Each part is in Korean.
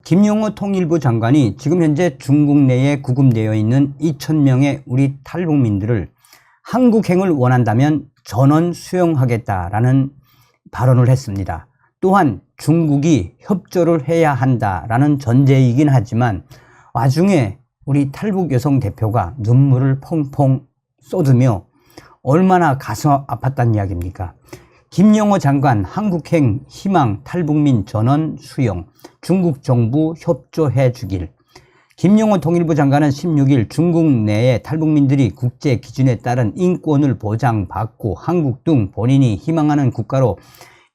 김용호 통일부 장관이 지금 현재 중국 내에 구금되어 있는 2,000명의 우리 탈북민들을 한국행을 원한다면 전원 수용하겠다라는 발언을 했습니다. 또한 중국이 협조를 해야 한다라는 전제이긴 하지만 와중에 우리 탈북 여성 대표가 눈물을 펑펑 쏟으며 얼마나 가슴 아팠단 이야기입니까? 김용호 장관 한국행 희망 탈북민 전원 수용 중국 정부 협조해 주길. 김용호 통일부 장관은 16일 중국 내의 탈북민들이 국제 기준에 따른 인권을 보장받고 한국 등 본인이 희망하는 국가로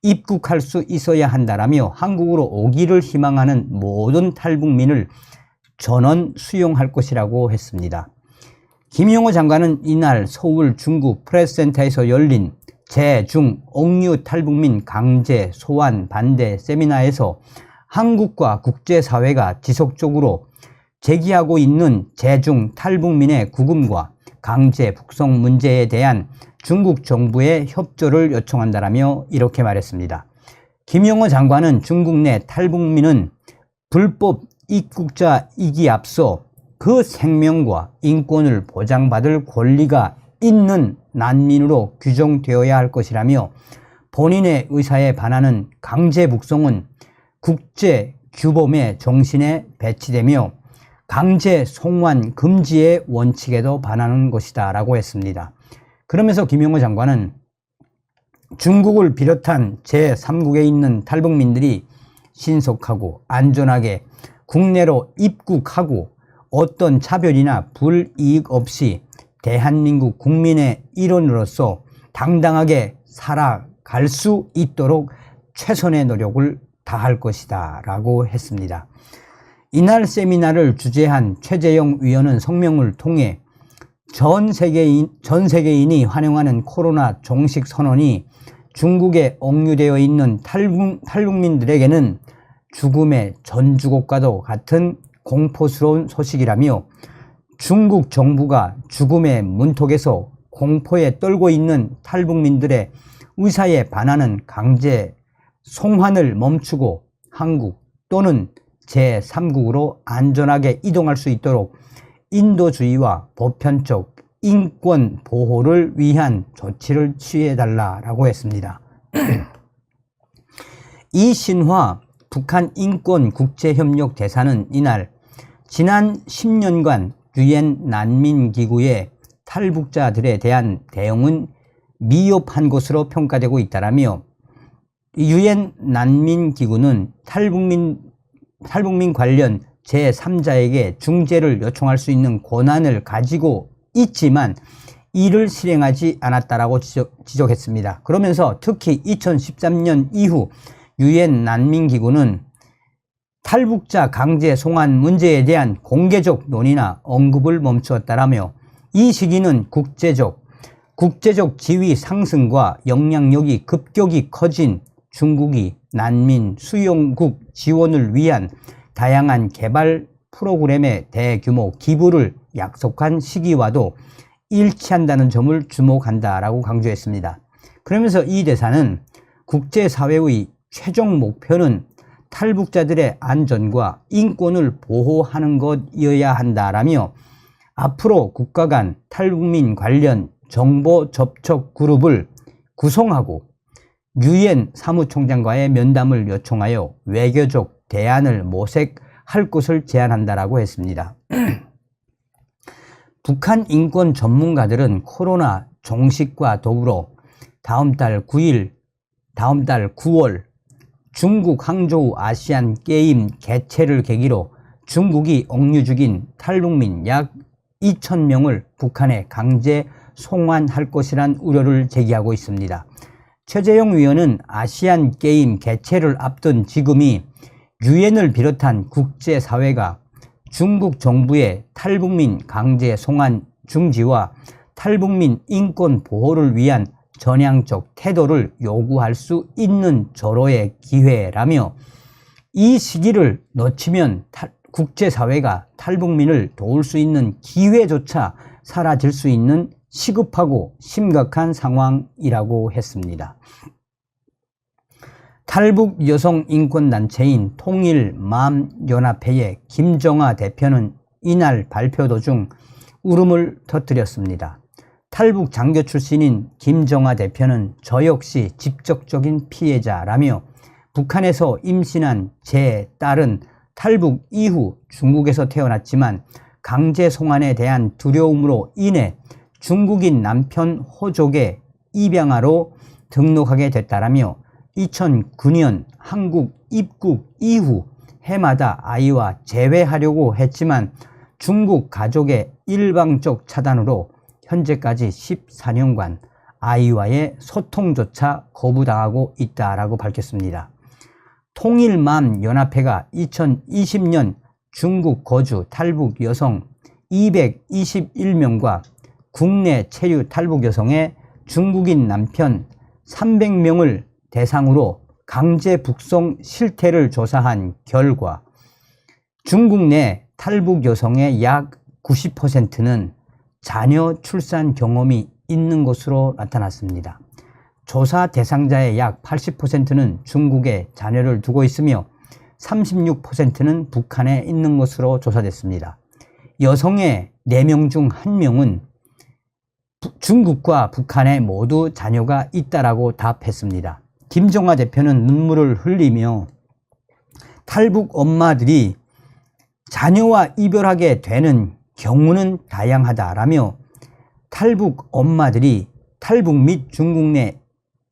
입국할 수 있어야 한다라며 한국으로 오기를 희망하는 모든 탈북민을 전원 수용할 것이라고 했습니다. 김용호 장관은 이날 서울 중국 프레스센터에서 열린 제-중 옥류 탈북민 강제 소환 반대 세미나에서 한국과 국제사회가 지속적으로 제기하고 있는 제-중 탈북민의 구금과 강제 북송 문제에 대한 중국 정부의 협조를 요청한다라며 이렇게 말했습니다. 김용호 장관은 중국 내 탈북민은 불법 입국자이기 앞서 그 생명과 인권을 보장받을 권리가 있는 난민으로 규정되어야 할 것이라며 본인의 의사에 반하는 강제 북송은 국제 규범의 정신에 배치되며 강제 송환 금지의 원칙에도 반하는 것이다 라고 했습니다. 그러면서 김용호 장관은 중국을 비롯한 제3국에 있는 탈북민들이 신속하고 안전하게 국내로 입국하고 어떤 차별이나 불이익 없이 대한민국 국민의 일원으로서 당당하게 살아갈 수 있도록 최선의 노력을 다할 것이다 라고 했습니다. 이날 세미나를 주재한 최재형 위원은 성명을 통해 전 세계인이 환영하는 코로나 종식 선언이 중국에 억류되어 있는 탈북민들에게는 죽음의 전주곡과도 같은 공포스러운 소식이라며 중국 정부가 죽음의 문턱에서 공포에 떨고 있는 탈북민들의 의사에 반하는 강제 송환을 멈추고 한국 또는 제3국으로 안전하게 이동할 수 있도록 인도주의와 보편적 인권 보호를 위한 조치를 취해달라고 했습니다. 이신화 북한 인권국제협력 대사는 이날 지난 10년간 유엔 난민기구의 탈북자들에 대한 대응은 미흡한 것으로 평가되고 있다라며 유엔 난민기구는 탈북민 관련 제3자에게 중재를 요청할 수 있는 권한을 가지고 있지만 이를 실행하지 않았다라고 지적했습니다. 그러면서 특히 2013년 이후 유엔 난민기구는 탈북자 강제 송환 문제에 대한 공개적 논의나 언급을 멈추었다라며 이 시기는 국제적 지위 상승과 영향력이 급격히 커진 중국이 난민 수용국 지원을 위한 다양한 개발 프로그램의 대규모 기부를 약속한 시기와도 일치한다는 점을 주목한다라고 강조했습니다. 그러면서 이 대사는 국제사회의 최종 목표는 탈북자들의 안전과 인권을 보호하는 것이어야 한다라며 앞으로 국가 간 탈북민 관련 정보 접촉 그룹을 구성하고 유엔 사무총장과의 면담을 요청하여 외교적 대안을 모색할 것을 제안한다라고 했습니다. 북한 인권 전문가들은 코로나 종식과 더불어 다음 달 9월 중국 항저우 아시안 게임 개최를 계기로 중국이 억류 중인 탈북민 약 2,000명을 북한에 강제 송환할 것이란 우려를 제기하고 있습니다. 최재형 위원은 아시안 게임 개최를 앞둔 지금이 유엔을 비롯한 국제사회가 중국 정부의 탈북민 강제 송환 중지와 탈북민 인권 보호를 위한 전향적 태도를 요구할 수 있는 절호의 기회라며 이 시기를 놓치면 국제사회가 탈북민을 도울 수 있는 기회조차 사라질 수 있는 시급하고 심각한 상황이라고 했습니다. 탈북 여성 인권단체인 통일마음연합회의 김정아 대표는 이날 발표 도중 울음을 터뜨렸습니다. 탈북 장교 출신인 김정아 대표는 저 역시 직접적인 피해자라며 북한에서 임신한 제 딸은 탈북 이후 중국에서 태어났지만 강제 송환에 대한 두려움으로 인해 중국인 남편 호족의 입양아로 등록하게 됐다라며 2009년 한국 입국 이후 해마다 아이와 재회하려고 했지만 중국 가족의 일방적 차단으로 현재까지 14년간 아이와의 소통조차 거부당하고 있다라고 밝혔습니다. 통일마음연합회가 2020년 중국 거주 탈북 여성 221명과 국내 체류 탈북 여성의 중국인 남편 300명을 대상으로 강제 북송 실태를 조사한 결과 중국 내 탈북 여성의 약 90%는 자녀 출산 경험이 있는 것으로 나타났습니다. 조사 대상자의 약 80%는 중국에 자녀를 두고 있으며 36%는 북한에 있는 것으로 조사됐습니다. 여성의 4명 중 1명은 중국과 북한에 모두 자녀가 있다라고 답했습니다. 김정아 대표는 눈물을 흘리며 탈북 엄마들이 자녀와 이별하게 되는 경우는 다양하다라며 탈북 엄마들이 탈북 및 중국 내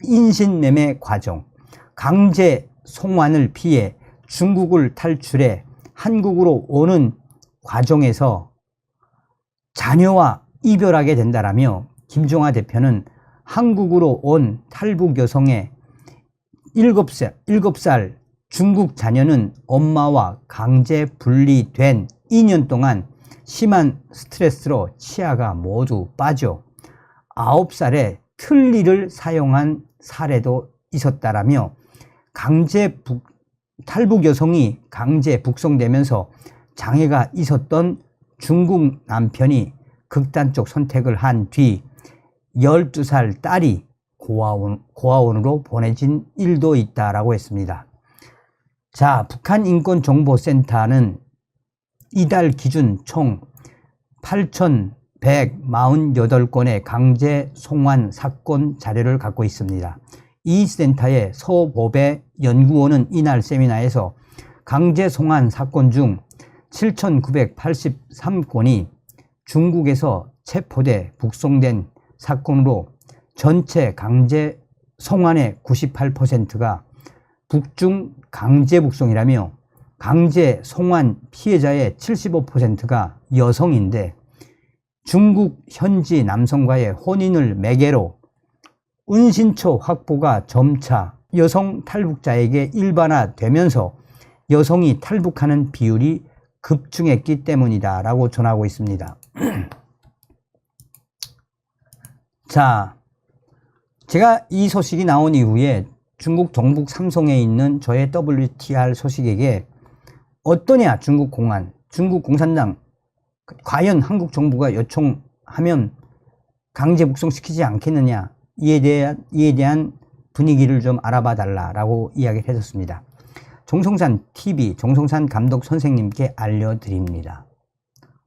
인신매매 과정, 강제 송환을 피해 중국을 탈출해 한국으로 오는 과정에서 자녀와 이별하게 된다라며 김정아 대표는 한국으로 온 탈북 여성의 7살 중국 자녀는 엄마와 강제 분리된 2년 동안 심한 스트레스로 치아가 모두 빠져 9살에 틀니를 사용한 사례도 있었다라며 탈북 여성이 강제 북송되면서 장애가 있었던 중국 남편이 극단적 선택을 한 뒤 12살 딸이 고아원으로 보내진 일도 있다라고 했습니다. 자, 북한인권정보센터는 이달 기준 총 8,148건의 강제 송환 사건 자료를 갖고 있습니다. 이 센터의 서보배 연구원은 이날 세미나에서 강제 송환 사건 중 7,983건이 중국에서 체포돼 북송된 사건으로 전체 강제 송환의 98%가 북중 강제 북송이라며 강제 송환 피해자의 75%가 여성인데 중국 현지 남성과의 혼인을 매개로 은신처 확보가 점차 여성 탈북자에게 일반화되면서 여성이 탈북하는 비율이 급증했기 때문이다 라고 전하고 있습니다. 자, 제가 이 소식이 나온 이후에 중국 동북 삼성에 있는 저의 WTR 소식에게 어떠냐 중국 공안, 중국 공산당 과연 한국 정부가 요청하면 강제 북송시키지 않겠느냐 이에 대한 분위기를 좀 알아봐 달라라고 이야기를 해줬습니다. 정성산 TV 정성산 감독 선생님께 알려드립니다.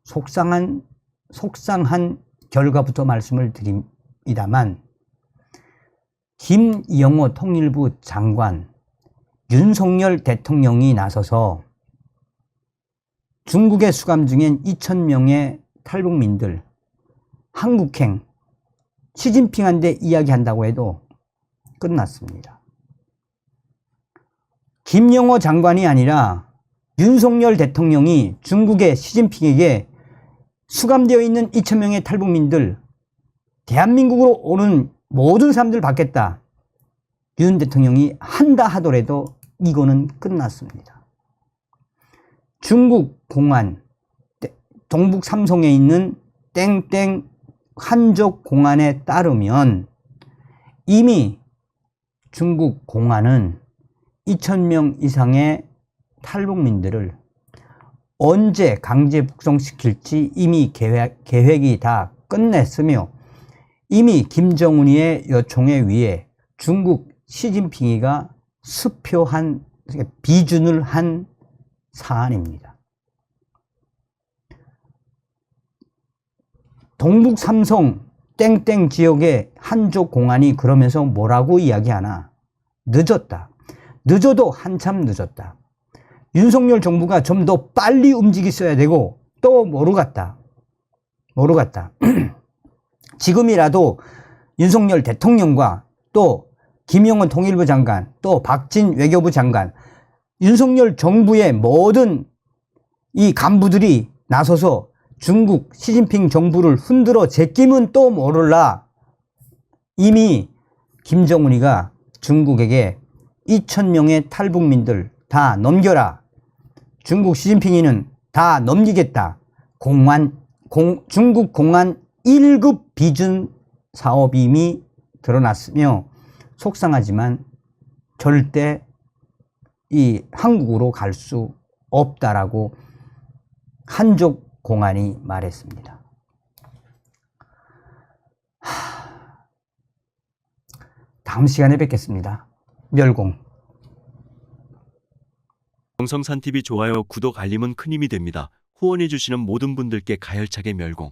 속상한 결과부터 말씀을 드립니다만 김영호 통일부 장관, 윤석열 대통령이 나서서 중국에 수감 중인 2,000명의 탈북민들 한국행 시진핑한테 이야기한다고 해도 끝났습니다. 김영호 장관이 아니라 윤석열 대통령이 중국의 시진핑에게 수감되어 있는 2,000명의 탈북민들 대한민국으로 오는 모든 사람들 받겠다. 윤 대통령이 한다 하더라도 이거는 끝났습니다. 중국 공안 동북 삼성에 있는 땡땡 한족 공안에 따르면 이미 중국 공안은 2,000명 이상의 탈북민들을 언제 강제 북송시킬지 이미 계획이 다 끝냈으며 이미 김정은이의 요청에 의해 중국 시진핑이가 수표한, 비준을 한 사안입니다. 동북 삼성 땡땡 지역의 한족 공안이 그러면서 뭐라고 이야기하나? 늦었다. 늦어도 한참 늦었다. 윤석열 정부가 좀 더 빨리 움직였어야 되고 또 모르겠다. 지금이라도 윤석열 대통령과 또 김영원 통일부 장관, 또 박진 외교부 장관, 윤석열 정부의 모든 이 간부들이 나서서 중국 시진핑 정부를 흔들어 제끼면 또 모를라. 이미 김정은이가 중국에게 2,000명의 탈북민들 다 넘겨라. 중국 시진핑이는 다 넘기겠다. 중국 공안 1급 비준 사업이 이미 드러났으며 속상하지만 절대 이 한국으로 갈 수 없다라고 한족 공안이 말했습니다. 다음 시간에 뵙겠습니다. 멸공. 정성산TV 좋아요, 구독, 알림은 큰 힘이 됩니다. 후원해주시는 모든 분들께 가열차게 멸공.